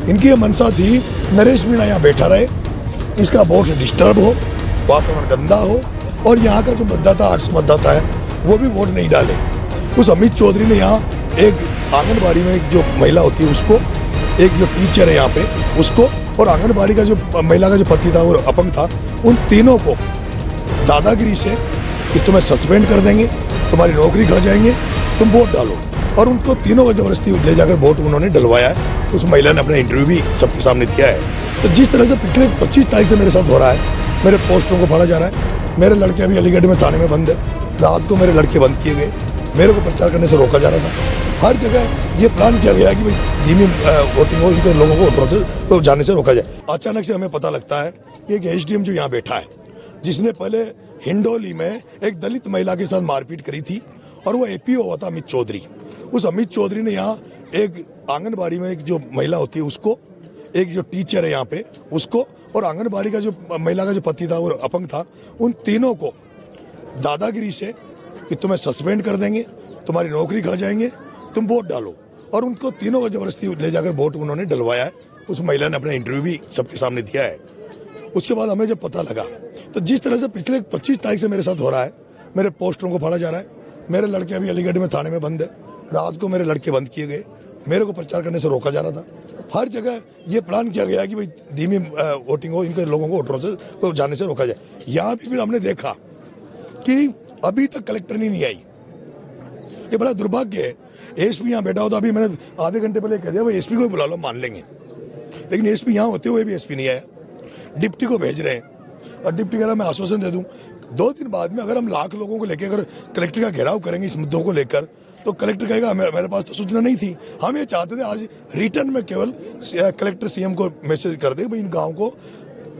इनकी ये मंशा थी नरेश मीणा यहाँ बैठा रहे, इसका वोट डिस्टर्ब हो, वातावरण गंदा हो और यहाँ का जो मतदाता आर्ट्स मतदाता है वो भी वोट नहीं डाले। उस अमित चौधरी ने यहाँ एक आंगनबाड़ी में एक जो महिला होती है उसको, एक जो टीचर है यहाँ पे उसको, और आंगनबाड़ी का जो महिला का जो पति था वो अपंग था, उन तीनों को दादागिरी से कि तुम्हें सस्पेंड कर देंगे, तुम्हारी नौकरी खा जाएंगे, तुम वोट डालो, और उनको तीनों को जबरदस्ती ले जाकर वोट उन्होंने डलवाया है। उस महिला ने अपना इंटरव्यू भी सबके सामने दिया है। तो जिस तरह से पिछले 25 तारीख से मेरे साथ हो रहा है, मेरे पोस्टरों को फाड़ा जा रहा है, मेरे लड़के अभी अलीगढ़ में थाने में बंद है, रात को मेरे लड़के बंद किए गए, मेरे को प्रचार करने से रोका जा रहा था। हर जगह ये प्लान किया गया कि भाई धीमी वोटिंग हो, इनके लोगों को वोटरों को जाने से रोका जाए। अचानक से हमें पता लगता है कि एक एसडीएम जो यहाँ बैठा है, जिसने पहले हिंडोली में एक दलित महिला के साथ मारपीट करी थी, और वो एपीओ हुआ था अमित चौधरी। उस अमित चौधरी ने यहाँ एक आंगनबाड़ी में एक जो महिला होती है उसको, एक जो टीचर है यहाँ पे उसको, और आंगनबाड़ी का जो महिला का जो पति था वो अपंग था, उन तीनों को दादागिरी से कि तुम्हें सस्पेंड कर देंगे, तुम्हारी नौकरी खा जाएंगे, तुम वोट डालो, और उनको तीनों को जबरदस्ती ले जाकर वोट उन्होंने डलवाया है। उस महिला ने अपना इंटरव्यू भी सबके सामने दिया है। उसके बाद हमें जब पता लगा, तो जिस तरह से पिछले 25 तारीख से मेरे साथ हो रहा है, मेरे पोस्टरों को फाड़ा जा रहा है, मेरे लड़के अभी अलीगढ़ में थाने में बंद है, रात को मेरे लड़के बंद किए गए, मेरे को प्रचार करने से रोका जा रहा था। हर जगह ये प्लान किया गया कि भाई धीमी वोटिंग हो, इनके लोगों को वोटरों से को जाने से रोका जाए। यहाँ भी फिर हमने देखा कि अभी तक कलेक्टर नहीं आई। ये बड़ा दुर्भाग्य है। एसपी यहाँ बैठा होता, अभी मैंने आधे घंटे पहले कह दिया भाई एसपी को बुला लो, मान लेंगे, लेकिन एसपी यहाँ होते हुए भी एसपी नहीं आया। डिप्टी को भेज रहे हैं, और डिप्टी कह रहा मैं आश्वासन दे दूं 2 दिन बाद में अगर हम लाख लोगों को लेकर अगर कलेक्टर का घेराव करेंगे इस मुद्दों को लेकर, तो कलेक्टर कहेगा मेरे पास तो सूचना नहीं थी। हम ये चाहते थे आज रिटर्न में केवल कलेक्टर सीएम को मैसेज कर दे भाई इन गाँव को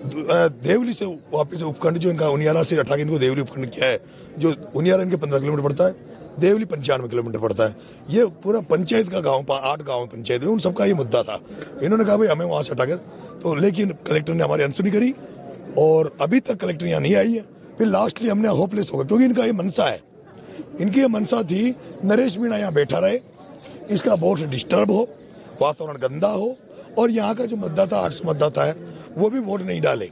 देवली से वापस उपखंड जो इनका उनियारा से हटा के इनको देवली उपखंड किया है, जो उनियारा इनके 15 किलोमीटर पड़ता है, देवली 95 किलोमीटर पड़ता है। ये पूरा पंचायत का गांव, 8 गांव पंचायत में, उन सबका ये मुद्दा था। इन्होंने कहा भाई हमें वहां से हटाकर, तो लेकिन कलेक्टर ने हमारी अनसुनी करी और अभी तक कलेक्टर यहाँ नहीं आई है। फिर लास्टली हमने होपलेस हो गए, क्योंकि इनका ये मनसा है, इनकी ये मनसा थी नरेश मीणा यहाँ बैठा रहे, इसका वोट डिस्टर्ब हो, वातावरण गंदा हो, और यहाँ का जो मतदाता आर्ट्स मतदाता है वो भी वोट नहीं डाले,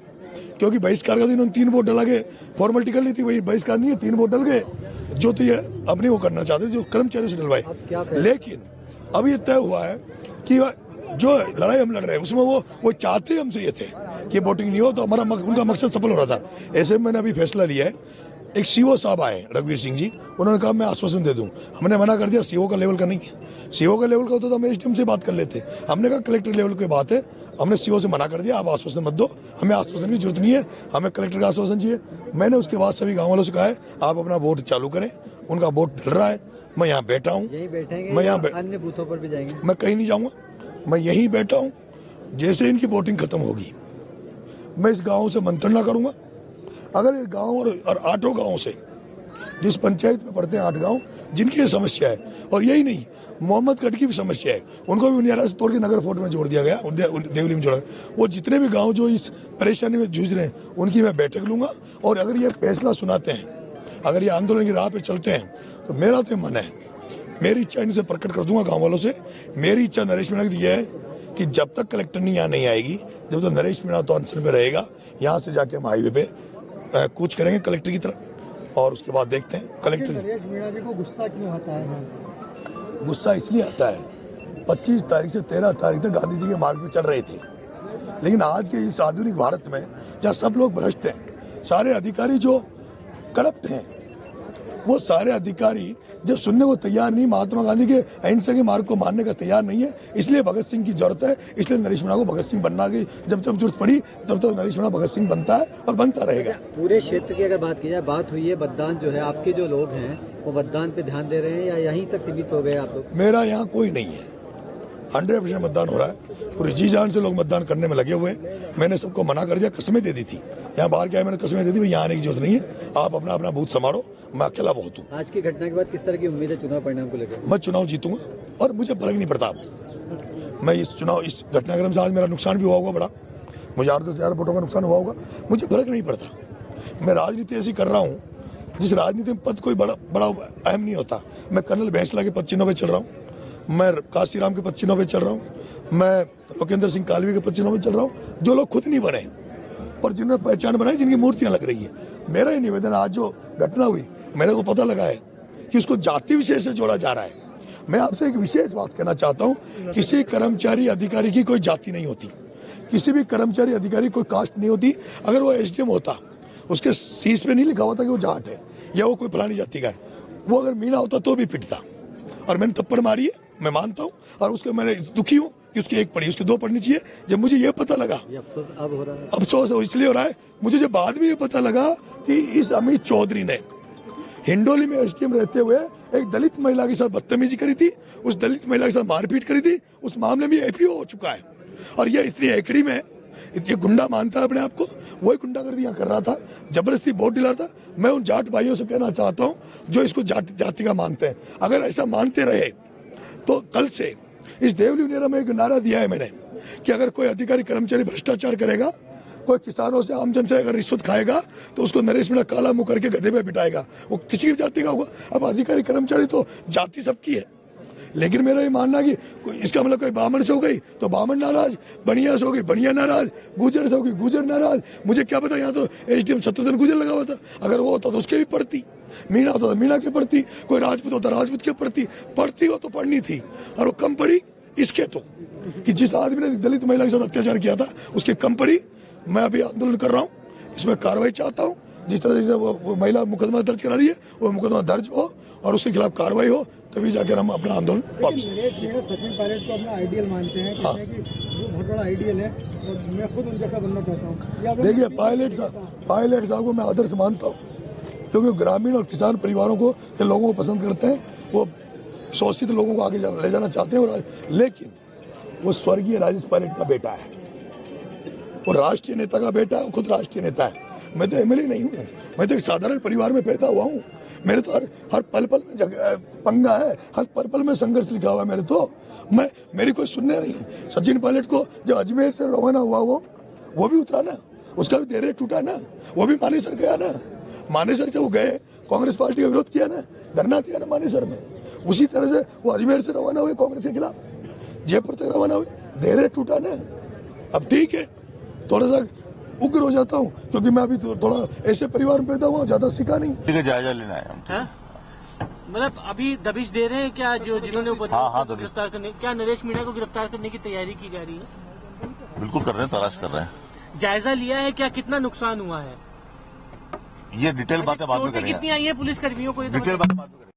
क्योंकि बहिष्कार का दिन उन 3 वोट डला के फॉर्मेलिटी कर ली थी। वही बहिष्कार नहीं है, 3 वोट डल गए, जो तो ये अपने वो करना चाहते जो कर्मचारियों से डलवाए। लेकिन अभी ये तय हुआ है कि जो लड़ाई हम लड़ रहे हैं उसमें वो चाहते हमसे ये थे कि वोटिंग नहीं हो, तो हमारा उनका मकसद सफल हो रहा था। ऐसे में मैंने अभी फैसला लिया है, एक सीओ साहब आए रघुवीर सिंह जी, उन्होंने कहा मैं आश्वासन दे दूं। हमने मना कर दिया, सीओ का लेवल का नहीं है, सीओ का लेवल का होता तो हम एसडीएम से बात कर लेते। हमने कहा कलेक्टर लेवल की बात है, हमने सीओ से मना कर दिया, आप आश्वासन मत दो, हमें आश्वासन की जरूरत नहीं है, हमें कलेक्टर का आश्वासन चाहिए। मैंने उसके बाद सभी गाँव वालों से कहा है आप अपना वोट चालू करें, उनका वोट ढल रहा है, मैं यहाँ बैठा हूँ, मैं यहाँ अन्य बूथों पर भी जाएंगे, मैं कहीं नहीं जाऊँगा, मैं यहीं बैठा हूँ। जैसे इनकी वोटिंग खत्म होगी मैं इस गाँव से मंत्रणा करूंगा। अगर इस गाँव और 8 गाँव से, जिस पंचायत में पड़ते हैं 8 गाँव जिनकी ये समस्या है, और यही नहीं मोहम्मद गढ़ की भी समस्या है, उनको भी उनियारा से तोड़ के नगर फोर्ट में जोड़ दिया गया, देवली में जोड़ा। वो जितने भी गांव जो इस परेशानी में जूझ रहे हैं उनकी मैं बैठक लूंगा, और अगर ये फैसला सुनाते हैं, अगर ये आंदोलन की राह पे चलते हैं, तो मेरा तो मन है, मेरी इच्छा इनसे प्रकट कर दूंगा गाँव वालों से। मेरी इच्छा नरेश मीणा की यह है कि जब तक कलेक्टर यहाँ नहीं आएगी, जब तक नरेश मीणा तो अनशन पे रहेगा, यहाँ से जाके हम हाईवे पे कूच करेंगे कलेक्टर की तरफ, और उसके बाद देखते हैं कलेक्टर। नरेश मीणा जी को गुस्सा क्यों आता है? गुस्सा इसलिए आता है 25 तारीख से 13 तारीख तक गांधी जी के मार्ग पे चल रहे थे, लेकिन आज के इस आधुनिक भारत में जहाँ सब लोग भ्रष्ट हैं, सारे अधिकारी जो करप्ट हैं, वो सारे अधिकारी जो सुनने को तैयार नहीं, महात्मा गांधी के अहिंसा के मार्ग को मानने का तैयार नहीं है, इसलिए भगत सिंह की जरूरत है। इसलिए नरेश मीणा को भगत सिंह बनना की जब तक जरूरत पड़ी तब तक नरेश मीणा भगत सिंह बनता है और बनता रहेगा। पूरे क्षेत्र की अगर बात की जाए, बात हुई है मतदान जो है, आपके जो लोग हैं वो मतदान पे ध्यान दे रहे हैं या यहीं तक सीमित हो गए आप लोग? मेरा यहाँ कोई नहीं है, 100% मतदान हो रहा है, पूरी जी जान से लोग मतदान करने में लगे हुए हैं। मैंने सबको मना कर दिया, कसमें दे दी थी, यहाँ बाहर क्या है मैंने कसमें दे दी, यहाँ आने की जरूरत नहीं है, आप अपना अपना बूथ संभालो, मैं अकेला बहुत हूँ। आज की घटना के बाद किस तरह की उम्मीद है चुनाव परिणाम को लेकर? मैं चुनाव जीतूंगा और मुझे फर्क नहीं पड़ता। मैं इस घटनाक्रम से आज मेरा नुकसान भी हुआ होगा बड़ा, मुझे 8-10 हज़ार वोटों का नुकसान हुआ होगा, मुझे फर्क नहीं पड़ता। मैं राजनीति ऐसी कर रहा हूँ जिस राजनीति में पद कोई बड़ा अहम नहीं होता। मैं कर्नल भैंसला के पद चिन्हों पे चल रहा हूँ, मैं काशीराम के पद चिन्हों पे चल रहा हूँ, मैं लोकेंद्र सिंह कालवी के पद चुनाव में चल रहा हूँ। जो लोग खुद नहीं बने पर जिन्होंने पहचान बनाई, जिनकी मूर्तियां लग रही है, मेरा ही निवेदन, आज जो घटना हुई मेरे को पता लगा है कि उसको जाति विशेष से जोड़ा जा रहा है। मैं आपसे एक विशेष बात कहना चाहता हूँ, किसी कर्मचारी अधिकारी की कोई जाति नहीं होती, किसी भी कर्मचारी अधिकारी कोई कास्ट नहीं होती। अगर वो एसडीएम होता, उसके शीश पे नहीं लिखा होता कि वो जाट है या वो कोई फलानी जाति का है, वो अगर मीना होता तो भी पिटता। और मैंने थप्पड़ मारी है, मैं मानता हूँ, और उसके मैंने दुखी हूँ कि उसकी एक पड़ी, उसकी दो पड़नी चाहिए। जब मुझे ये पता लगा, ये अफसोस अब हो रहा है। अफसोस इसलिए हो रहा है मुझे, जब बाद में ये पता लगा कि इस अमित चौधरी ने हिंडोली में एसडीएम रहते हुए एक दलित महिला के साथ बदतमीजी करी थी, उस दलित महिला के साथ मारपीट करी थी, उस मामले में एपीओ हो चुका है। और ये इतनी एकड़ी में ये गुंडा मानता है अपने आप को, वही गुंडागर्दी यहाँ कर रहा था, जबरदस्ती वोट दिला था। मैं उन जाट भाइयों से कहना चाहता हूँ जो इसको जाति का मानते हैं, अगर ऐसा मानते रहे तो कल से इस देवली में एक नारा दिया है मैंने कि अगर कोई अधिकारी कर्मचारी भ्रष्टाचार करेगा, कोई किसानों से, आमजन से अगर रिश्वत खाएगा तो उसको नरेश मीणा काला मुंह करके गधे पे बिठाएगा, वो किसी भी जाति का होगा। अब अधिकारी कर्मचारी तो जाति सबकी है, लेकिन मेरा ये मानना कि इसका मतलब कोई ब्राह्मण से हो गई तो ब्राह्मण नाराज, बनिया से हो गई बनिया नाराज, गुजर से हो गई गुजर नाराज। मुझे क्या पता, यहाँ तो एसडीएम शत्रुघ्न गुजर लगा हुआ था, अगर वो होता तो उसके भी पढ़ती, मीणा होता तो मीणा की पढ़ती, कोई राजपूत होता राजपूत की पढ़ती हो तो पढ़नी थी। और वो कम पड़ी इसके तो कि जिस आदमी ने दलित महिला के साथ अत्याचार किया था उसकी कम पड़ी। मैं अभी आंदोलन कर रहा हूँ, इसमें कार्रवाई चाहता हूँ। जिस तरह से वो महिला मुकदमा दर्ज करा रही है, वो मुकदमा दर्ज हो और उसके खिलाफ कार्रवाई हो, तभी जाकर हम अपना आंदोलन वापस। सचिन पायलट को अपना आइडियल मानते हैं, कहते हैं कि वो बहुत बड़ा आइडियल है और मैं खुद उनके साथ बनना चाहता हूँ। देखिए, पायलट साहब को मैं आदर्श मानता हूँ, क्योंकि ग्रामीण और किसान परिवारों को के लोगों को पसंद करते हैं, वो शोषित लोगों को आगे ले जाना चाहते हैं। लेकिन वो स्वर्गीय राजेश पायलट का बेटा है, वो राष्ट्रीय नेता का बेटा है, वो खुद राष्ट्रीय नेता है। मैं तो एमएलए नहीं हूँ, मैं तो एक साधारण परिवार में पैदा हुआ हूँ। मेरे तो हर पल पल में पंगा है, हर पल पल में संघर्ष लिखा हुआ है मेरे तो। मेरी कोई सुनने नहीं है। सचिन पायलट को जब अजमेर से रवाना हुआ वो भी उतरा ना, उसका भी देरे टूटा ना, वो भी मानेसर गया ना। मानेसर से वो गए, कांग्रेस पार्टी का विरोध किया ना, धरना दिया ना मानेसर में। उसी तरह से वो अजमेर से रवाना हुए कांग्रेस के खिलाफ, जयपुर तक रवाना हुए, देरे टूटा ना। अब ठीक है, थोड़ा सा उग्र हो जाता हूँ क्योंकि मैं अभी थोड़ा ऐसे परिवार में पैदा हुआ, ज्यादा सीखा नहीं। ठीक है, जायजा लेना है हम। मतलब अभी दबिश दे रहे हैं क्या, जो जिन्होंने गिरफ्तार करने, क्या नरेश मीणा को गिरफ्तार करने की तैयारी की जा रही है? बिल्कुल कर रहे हैं, तलाश कर रहे हैं। जायजा लिया है क्या, कितना नुकसान हुआ है? ये डिटेल बातें बाद में करेंगे। कितनी आई है पुलिस कर्मियों को? डिटेल बातें बाद में करेंगे।